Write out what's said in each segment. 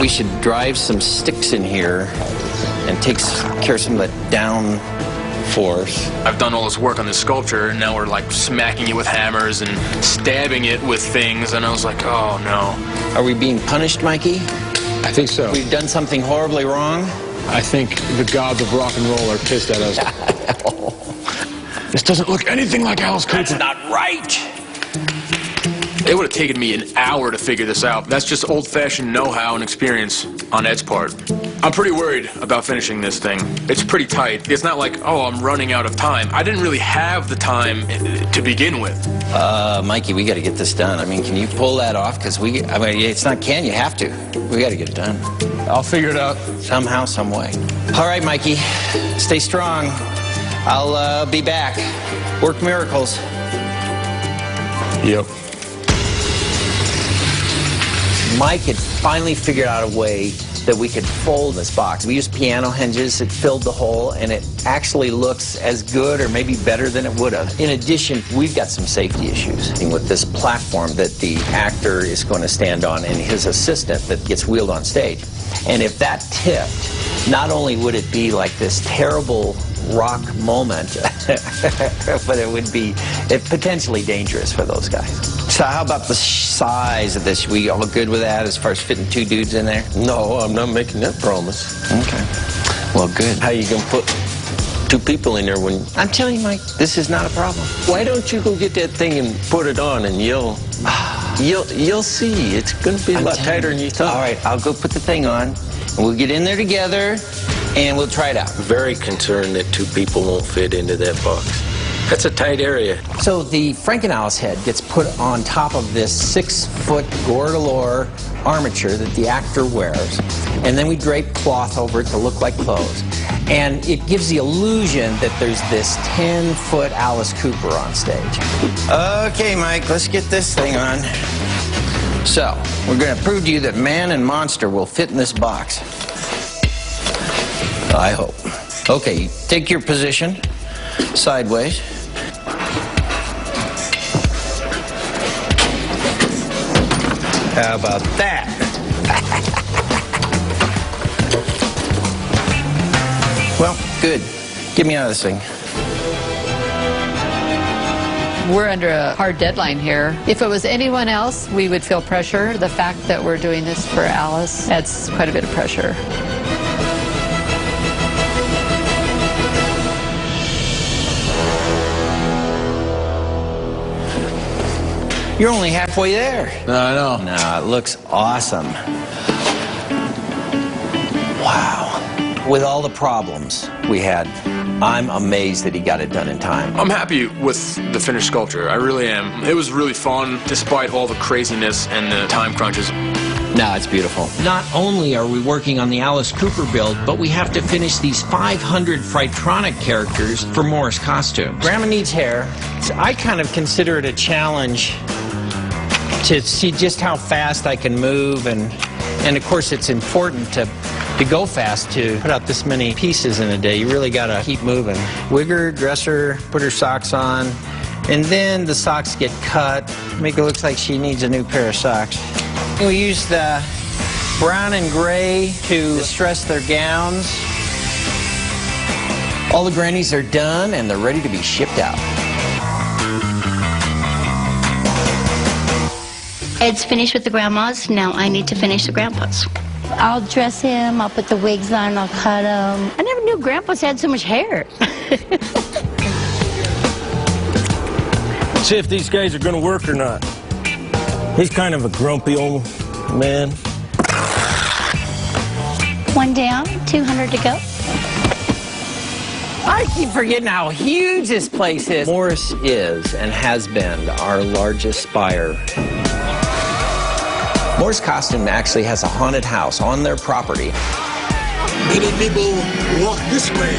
We should drive some sticks in here and take care of some of that down force. I've done all this work on this sculpture, and now we're like smacking it with hammers and stabbing it with things, and I was like, oh no. Are we being punished, Mikey? I think so. We've done something horribly wrong? I think the gods of rock and roll are pissed at us. This doesn't look anything like Alice Cooper. That's not right. It would have taken me an hour to figure this out. That's just old-fashioned know-how and experience on Ed's part. I'm pretty worried about finishing this thing. It's pretty tight. It's not like, oh, I'm running out of time. I didn't really have the time to begin with. Mikey, we got to get this done. I mean, can you pull that off? Because it's not can, you have to. We got to get it done. I'll figure it out. Somehow, some way. All right, Mikey, stay strong. I'll be back. Work miracles. Yep. Mike had finally figured out a way that we could fold this box. We used piano hinges, it filled the hole, and it actually looks as good or maybe better than it would have. In addition, we've got some safety issues with this platform that the actor is going to stand on and his assistant that gets wheeled on stage. And if that tipped, not only would it be like this terrible rock moment, but it would be potentially dangerous for those guys. So how about the size of this? We all good with that as far as fitting two dudes in there? No, I'm not making that promise. Okay. Well, good. How you gonna put two people in there when... I'm telling you, Mike, this is not a problem. Why don't you go get that thing and put it on and you'll see. It's gonna be a lot tighter than you thought. All right, I'll go put the thing on, and we'll get in there together, and we'll try it out. Very concerned that two people won't fit into that box. That's a tight area. So the Frankenalice head gets put on top of this 6-foot Gordelor armature that the actor wears, and then we drape cloth over it to look like clothes. And it gives the illusion that there's this 10-foot Alice Cooper on stage. Okay, Mike, let's get this thing on. So, we're going to prove to you that man and monster will fit in this box. I hope. Okay, take your position sideways. How about that? Well, good. Get me out of this thing. We're under a hard deadline here. If it was anyone else, we would feel pressure. The fact that we're doing this for Alice adds quite a bit of pressure. You're only halfway there. No, I know. No, it looks awesome. Wow. With all the problems we had, I'm amazed that he got it done in time. I'm happy with the finished sculpture. I really am. It was really fun, despite all the craziness and the time crunches. No, it's beautiful. Not only are we working on the Alice Cooper build, but we have to finish these 500 Frightronic characters for Morris Costumes. Grandma needs hair. So I kind of consider it a challenge to see just how fast I can move, and of course it's important to go fast to put out this many pieces in a day. You really got to keep moving. Wig her, dress her, put her socks on, and then the socks get cut, make it look like she needs a new pair of socks. We use the brown and gray to distress their gowns. All the grannies are done and they're ready to be shipped out. Ed's finished with the grandmas, now I need to finish the grandpas. I'll dress him, I'll put the wigs on, I'll cut him. I never knew grandpas had so much hair. See if these guys are gonna work or not. He's kind of a grumpy old man. One down, 200 to go. I keep forgetting how huge this place is. Morris is and has been our largest buyer. Morris Costume actually has a haunted house on their property. Many people walk this way,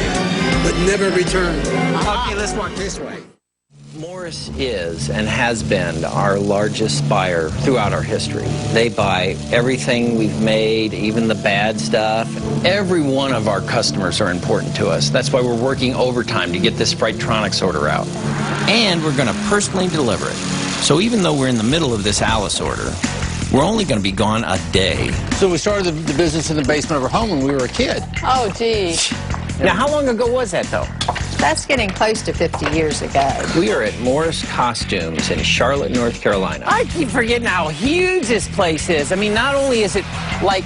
but never return. Okay, let's walk this way. Morris is and has been our largest buyer throughout our history. They buy everything we've made, even the bad stuff. Every one of our customers are important to us. That's why we're working overtime to get this Frightronics order out. And we're going to personally deliver it. So even though we're in the middle of this Alice order, We're only going to be gone a day. So we started the business in the basement of our home when we were a kid. Oh, gee. Now, how long ago was that, though? That's getting close to 50 years ago. We are at Morris Costumes in Charlotte, North Carolina. I keep forgetting how huge this place is. I mean, not only is it, like,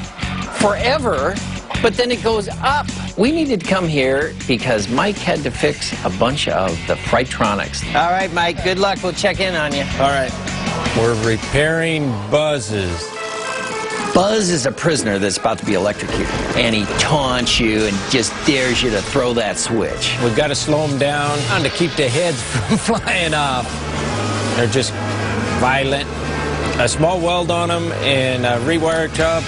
forever, but then it goes up. We needed to come here because Mike had to fix a bunch of the Frightronics. All right, Mike, good luck. We'll check in on you. All right. We're repairing Buzzes. Buzz is a prisoner that's about to be electrocuted, and he taunts you and just dares you to throw that switch. We've got to slow them down to keep the heads from flying off. They're just violent. A small weld on them and a rewire tub.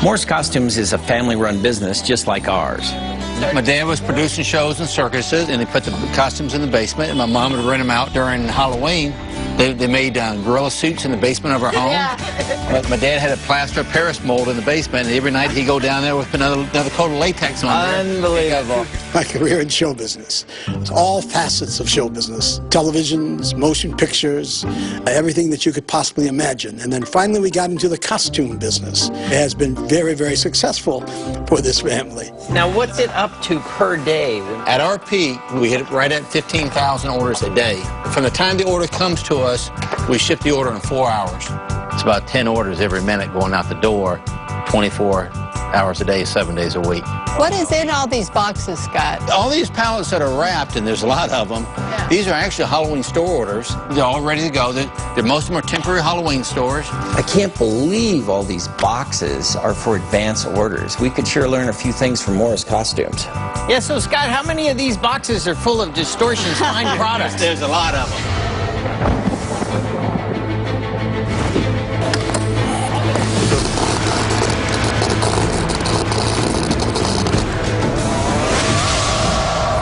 Morris Costumes is a family-run business just like ours. My dad was producing shows and circuses, and they put the costumes in the basement, and my mom would rent them out during Halloween. They made gorilla suits in the basement of our home. Yeah. My dad had a plaster of Paris mold in the basement, and every night he'd go down there with another coat of latex on there. Unbelievable. My career in show business. All facets of show business. Televisions, motion pictures, everything that you could possibly imagine. And then finally we got into the costume business. It has been very, very successful for this family. Now, what's it up to per day? At our peak, we hit it right at 15,000 orders a day. From the time the order comes to us, we ship the order in 4 hours. It's about 10 orders every minute going out the door, 24 hours a day, 7 days a week. What is in all these boxes, Scott? All these pallets that are wrapped, and there's a lot of them, these are actually Halloween store orders. They're all ready to go. Most of them are temporary Halloween stores. I can't believe all these boxes are for advance orders. We could sure learn a few things from Morris Costumes. Yeah, so Scott, how many of these boxes are full of Distortion's fine products? There's a lot of them.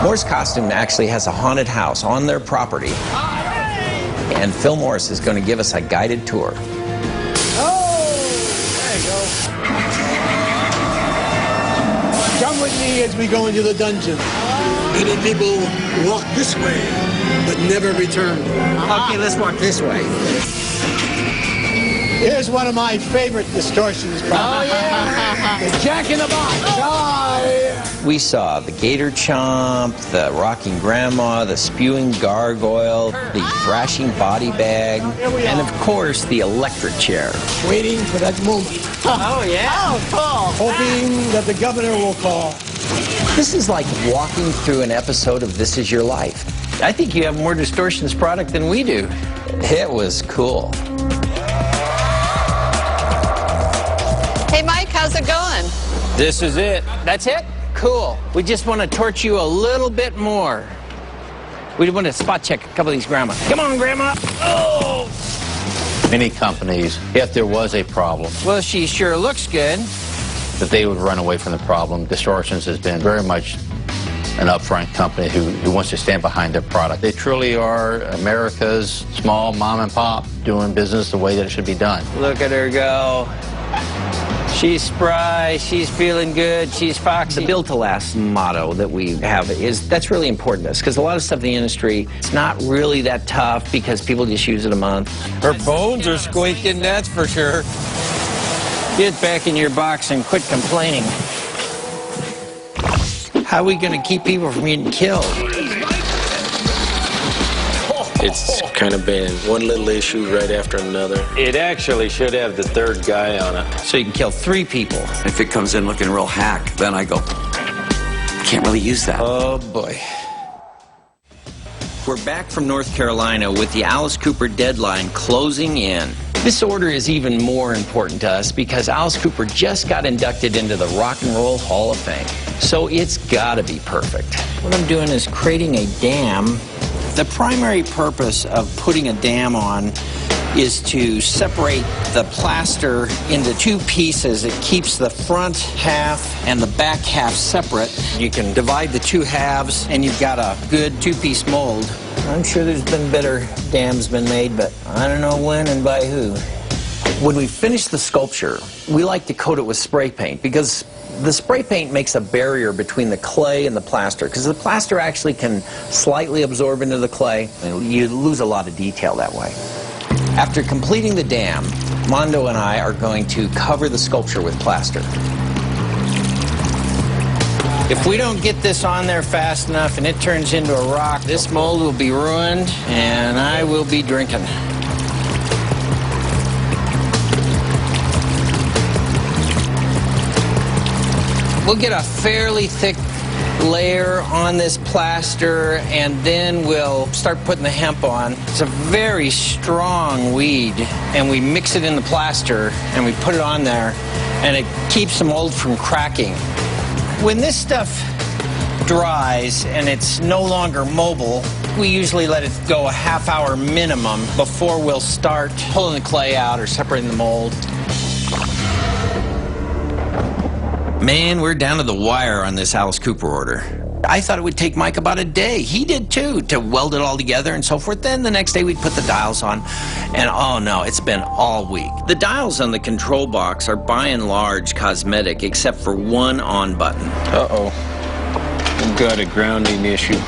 Morris Costume actually has a haunted house on their property. And Phil Morris is going to give us a guided tour. Oh, there you go. Come with me as we go into the dungeon. Many people walk this way, but never return. Okay, let's walk this way. Here's one of my favorite Distortions products. Oh, yeah. The Jack in the Box. Oh, yeah. We saw the Gator Chomp, the Rocking Grandma, the Spewing Gargoyle, the Thrashing Body Bag, and of course the electric chair. Waiting for that moment. Oh, yeah? Oh, cool. Hoping that the governor will call. This is like walking through an episode of This Is Your Life. I think you have more Distortions product than we do. It was cool. Hey, Mike, how's it going? This is it. That's it? Cool. We just want to torch you a little bit more. We want to spot check a couple of these grandma. Come on, Grandma. Oh! Many companies, if there was a problem, Well, she sure looks good. that they would run away from the problem. Distortions has been very much an upfront company who wants to stand behind their product. They truly are America's small mom and pop doing business the way that it should be done. Look at her go. She's spry, she's feeling good, she's foxy. The build to last motto that we have that's really important to us, because a lot of stuff in the industry, it's not really that tough because people just use it a month. Her bones are squeaking, that's for sure. Get back in your box and quit complaining. How are we going to keep people from getting killed? It's kind of been one little issue right after another. It actually should have the third guy on it. So you can kill 3 people. If it comes in looking real hack, then I go, can't really use that. Oh, boy. We're back from North Carolina with the Alice Cooper deadline closing in. This order is even more important to us because Alice Cooper just got inducted into the Rock and Roll Hall of Fame. So it's got to be perfect. What I'm doing is creating a dam. The primary purpose of putting a dam on is to separate the plaster into 2 pieces. It keeps the front half and the back half separate. You can divide the 2 halves and you've got a good 2-piece mold. I'm sure there's been better dams been made, but I don't know when and by who. When we finish the sculpture, we like to coat it with spray paint because the spray paint makes a barrier between the clay and the plaster, because the plaster actually can slightly absorb into the clay, and you lose a lot of detail that way. After completing the dam, Mondo and I are going to cover the sculpture with plaster. If we don't get this on there fast enough and it turns into a rock, this mold will be ruined and I will be drinking. We'll get a fairly thick layer on this plaster and then we'll start putting the hemp on. It's a very strong weed and we mix it in the plaster and we put it on there and it keeps the mold from cracking. When this stuff dries and it's no longer mobile, we usually let it go a half-hour minimum before we'll start pulling the clay out or separating the mold. Man, we're down to the wire on this Alice Cooper order. I thought it would take Mike about a day. He did too, to weld it all together and so forth. Then the next day we'd put the dials on. And oh no, it's been all week. The dials on the control box are by and large cosmetic, except for one on button. Uh-oh. I've got a grounding issue.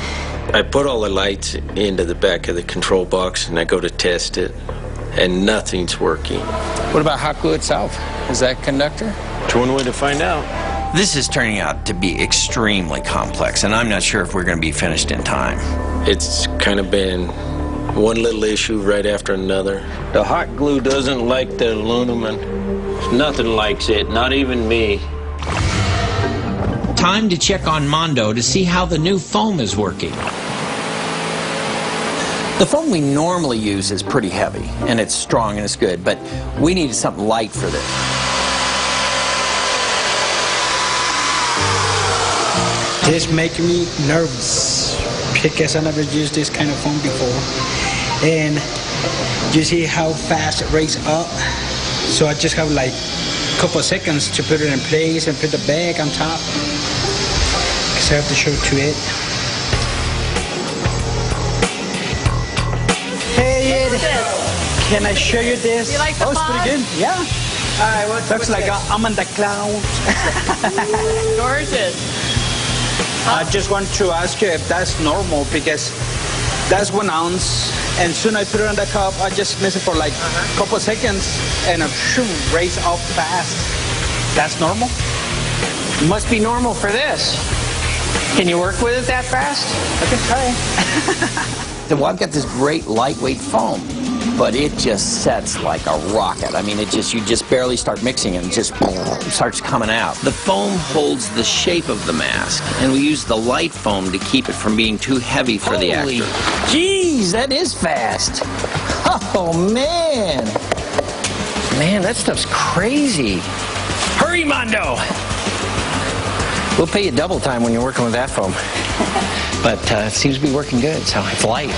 I put all the lights into the back of the control box and I go to test it, and nothing's working. What about hot glue itself? Is that conductor? It's one way to find out. This is turning out to be extremely complex, and I'm not sure if we're going to be finished in time. It's kind of been one little issue right after another. The hot glue doesn't like the aluminum. Nothing likes it, not even me. Time to check on Mondo to see how the new foam is working. The foam we normally use is pretty heavy, and it's strong and it's good, but we needed something light for this. This makes me nervous because I never used this kind of foam before. And you see how fast it raises up. So I just have like a couple of seconds to put it in place and put the bag on top. Because I have to show it to it. Hey, Ed, can I show you this? You like the it's pretty good. Yeah. All right, looks like I'm on the clouds. Gorgeous. I just want to ask you if that's normal, because that's 1 ounce, and soon I put it on the cup, I just miss it for like a couple of seconds, and it raise up fast. That's normal? Must be normal for this. Can you work with it that fast? I can try. Well, I've got this great lightweight foam, but it just sets like a rocket. I mean, you just barely start mixing and it just starts coming out. The foam holds the shape of the mask, and we use the light foam to keep it from being too heavy for the actor. Jeez, that is fast. Oh, man. Man, that stuff's crazy. Hurry, Mondo. We'll pay you double time when you're working with that foam. But it seems to be working good, so it's light.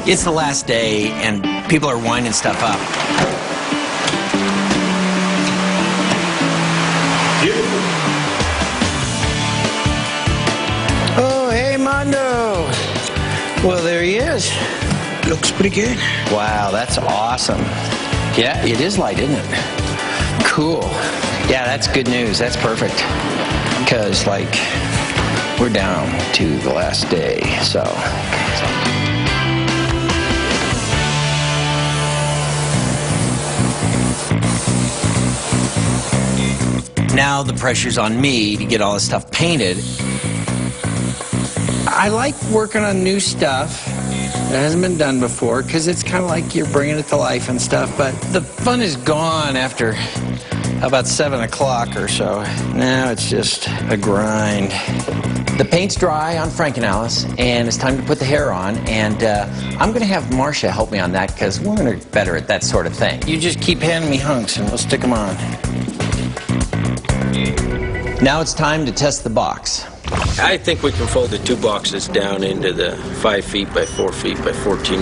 It's the last day, and people are winding stuff up. Oh, hey, Mondo. Well, there he is. Looks pretty good. Wow, that's awesome. Yeah, it is light, isn't it? Cool. Yeah, that's good news. That's perfect. Because, like, we're down to the last day, so. Now the pressure's on me to get all this stuff painted. I like working on new stuff that hasn't been done before, because it's kind of like you're bringing it to life and stuff, but the fun is gone after about 7 o'clock or so. Now it's just a grind. The paint's dry on Frank and Alice, and it's time to put the hair on, and I'm going to have Marcia help me on that, because women are better at that sort of thing. You just keep handing me hunks, and we'll stick them on. Now it's time to test the box. I think we can fold the 2 boxes down into the 5 feet by 4 feet by 14